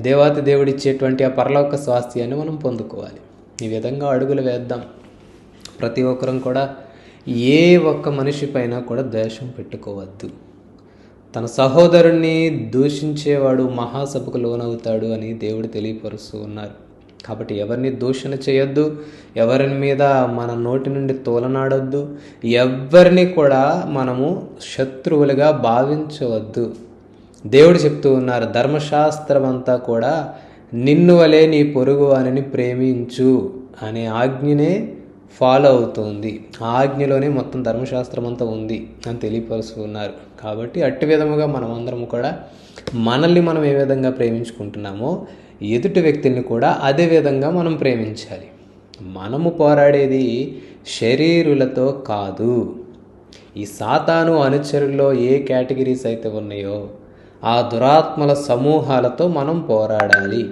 దేవాతి దేవుడిచ్చేటువంటి ఆ పరలోక స్వాస్థ్యాన్ని మనం పొందుకోవాలి. ఈ విధంగా అడుగులు వేద్దాం. ప్రతి ఒక్కరం కూడా ఏ ఒక్క మనిషి పైన కూడా ద్వేషం పెట్టుకోవద్దు. తన సహోదరుణ్ణి దూషించేవాడు మహాసభకు లోనవుతాడు అని దేవుడు తెలియపరుస్తూ ఉన్నారు. కాబట్టి ఎవరిని దూషణ చేయొద్దు, ఎవరి మీద మన నోటి నుండి తోలనాడొద్దు, ఎవరిని కూడా మనము శత్రువులుగా భావించవద్దు. దేవుడు చెప్తూ ఉన్నారు, ధర్మశాస్త్రం అంతా కూడా నిన్ను వలె నీ పొరుగు వానిని ప్రేమించు అనే ఆజ్ఞనే ఫాలో అవుతుంది. ఆ ఆజ్ఞలోనే మొత్తం ధర్మశాస్త్రం అంతా ఉంది అని తెలియపరుస్తూ ఉన్నారు. కాబట్టి అట్టి విధముగా మనమందరము కూడా మనల్ని మనం ఏ విధంగా ప్రేమించుకుంటున్నామో ఎదుటి వ్యక్తుల్ని కూడా అదే విధంగా మనం ప్రేమించాలి. మనము పోరాడేది శరీరులతో కాదు. ఈ సాతాను అనుచరుల్లో ఏ కేటగిరీస్ అయితే ఉన్నాయో ఆ దురాత్మల సమూహాలతో మనం పోరాడాలి.